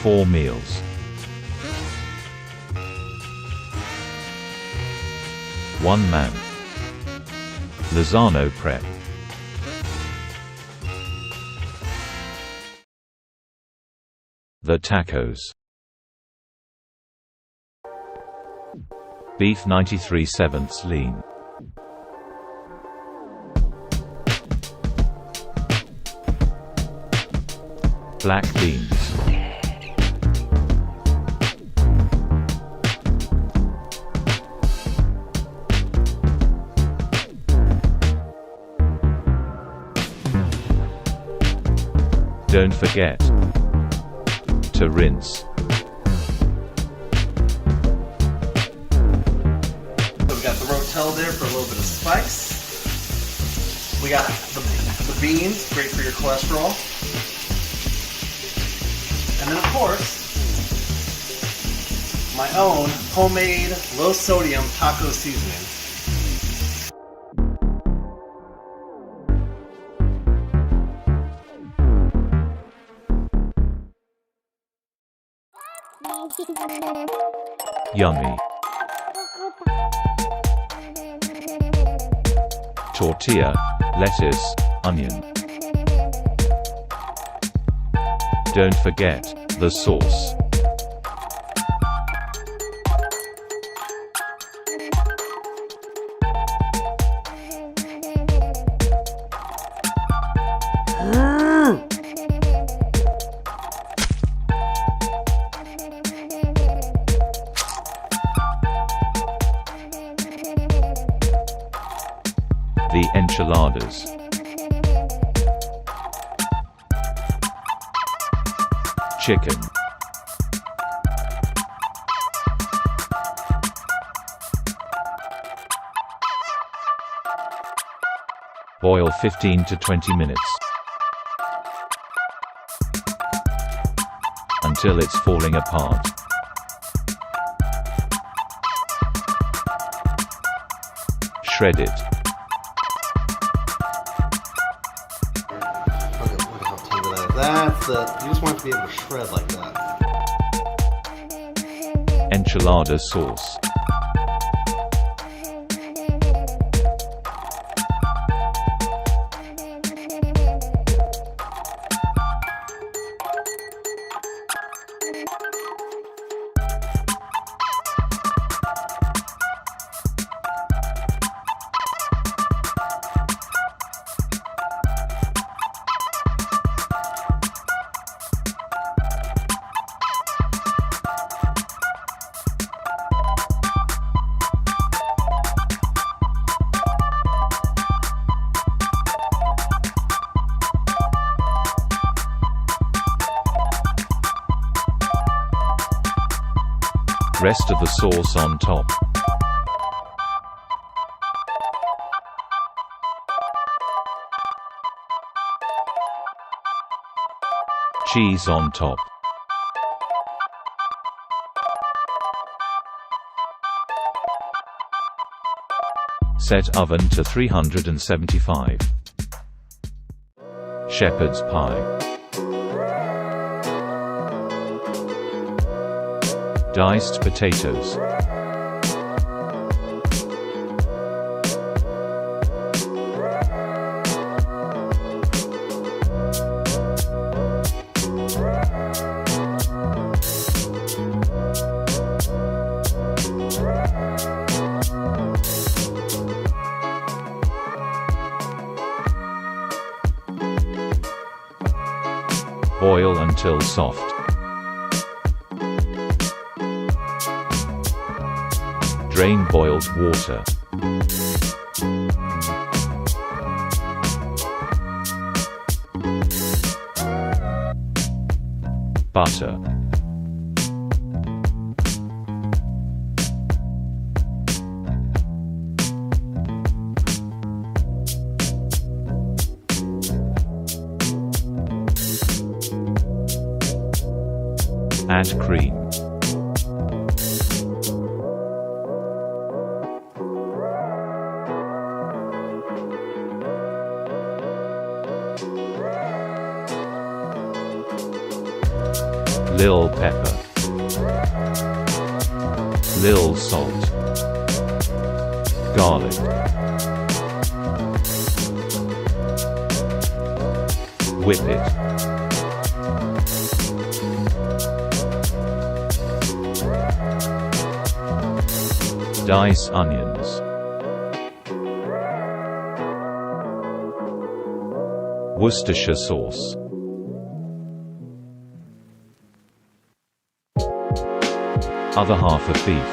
4 meals. 1 man. Lozano prep. The tacos. Beef 93/7 lean. Black beans. Don't forget to rinse. So we got the rotel there for a little bit of spice. We got the beans, great for your cholesterol. And then of course, my own homemade low sodium taco seasoning. Yummy. Tortilla, lettuce, onion. Don't forget the sauce. The enchiladas. Chicken. Boil 15 to 20 minutes until it's falling apart. Shred it. That's you just want to be able to shred like that. Enchilada sauce. Rest of the sauce on top. Cheese on top. Set oven to 375. Shepherd's pie. Diced potatoes. Boil until soft. Drain boiled water. Butter. Add cream. Lil pepper, Lil salt, garlic, whip it, dice onions, Worcestershire sauce, other half of beef,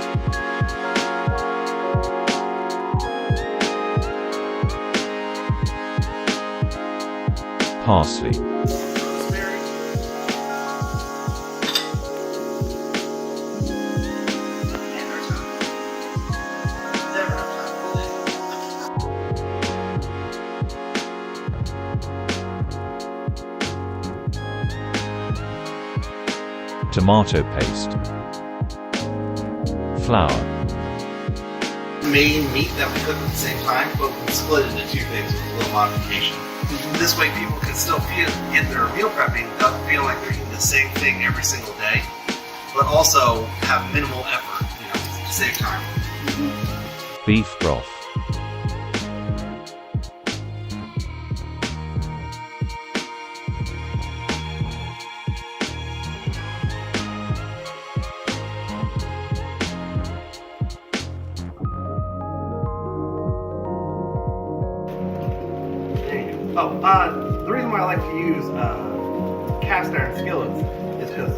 parsley, Rosemary. Never enough time. tomato paste, flour, Main meat that we cook at the same time, but we split it into two things with a little modification. This way people can still get their meal prepping without feeling like they're eating the same thing every single day, but also have minimal effort, to save time. beef broth, The reason why I like to use cast iron skillets is because,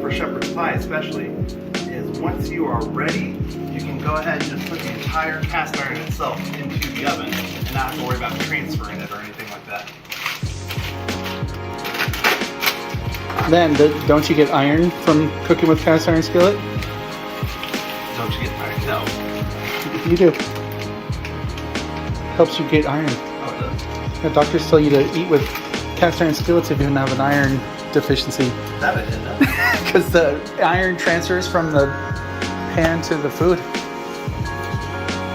for shepherd's pie especially, is once you are ready, you can go ahead and just put the entire cast iron itself into the oven and not have to worry about transferring it or anything like that. Then, don't you get iron from cooking with cast iron skillet? Don't you get iron? No. You do. Helps you get iron. Oh, it does? The doctors tell you to eat with cast iron skillets if you have an iron deficiency. That I didn't know. Because the iron transfers from the pan to the food.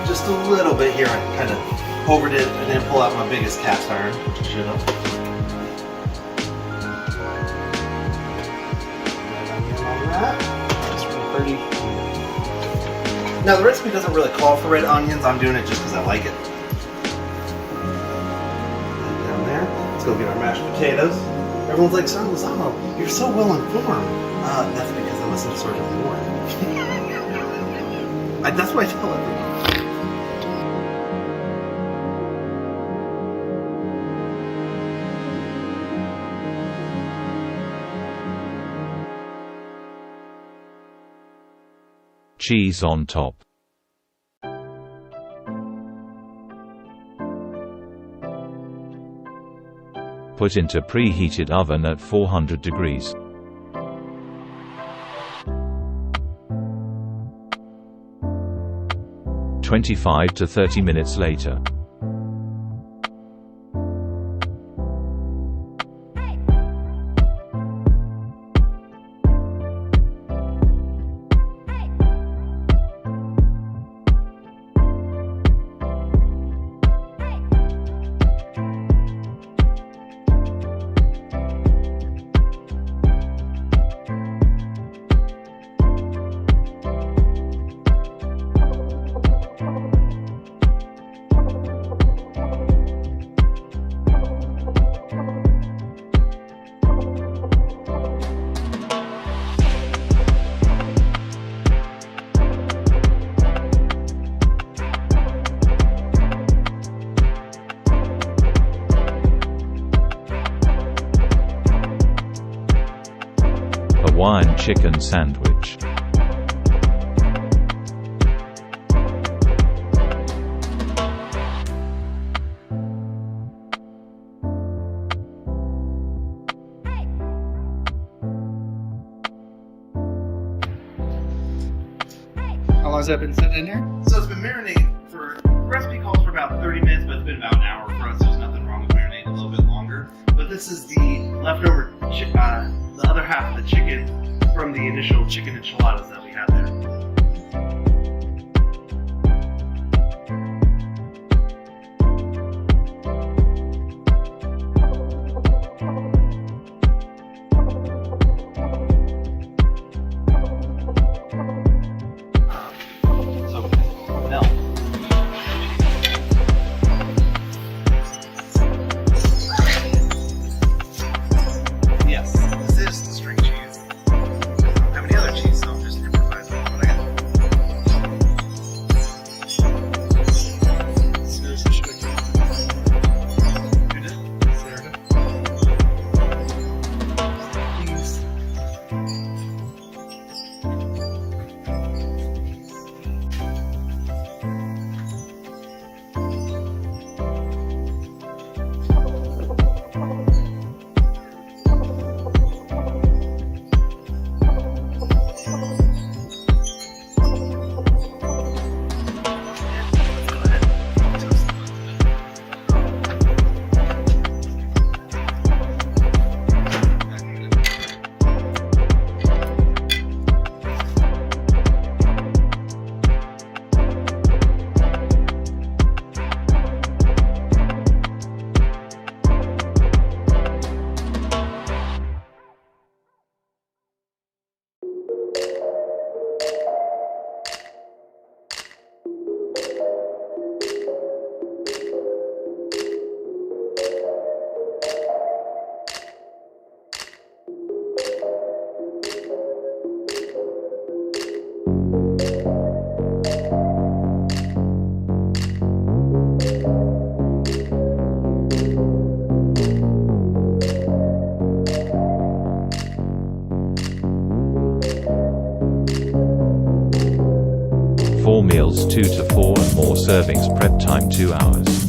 Just a little bit here. I kind of overdid it. I didn't pull out my biggest cast iron, which I should have. It's really pretty. Now the recipe doesn't really call for red onions. I'm doing it just because I like it. Down there. Let's go get our mashed potatoes. Everyone's like, Anthony Lozano, you're so well informed. That's because I listen to Sergeant Ward. That's what I tell everyone. cheese on top. Put into preheated oven at 400 degrees. (25 to 30 minutes later). Hawaiian chicken sandwich. How long has that been sitting in there? So it's been marinating for, the recipe calls for about 30 minutes, but it's been about an hour for us. There's nothing wrong with marinating a little bit longer. But this is the leftover, the other half of the chicken from the initial chicken enchiladas that we had there. Four meals 2 to 4 and more servings, prep time 2 hours.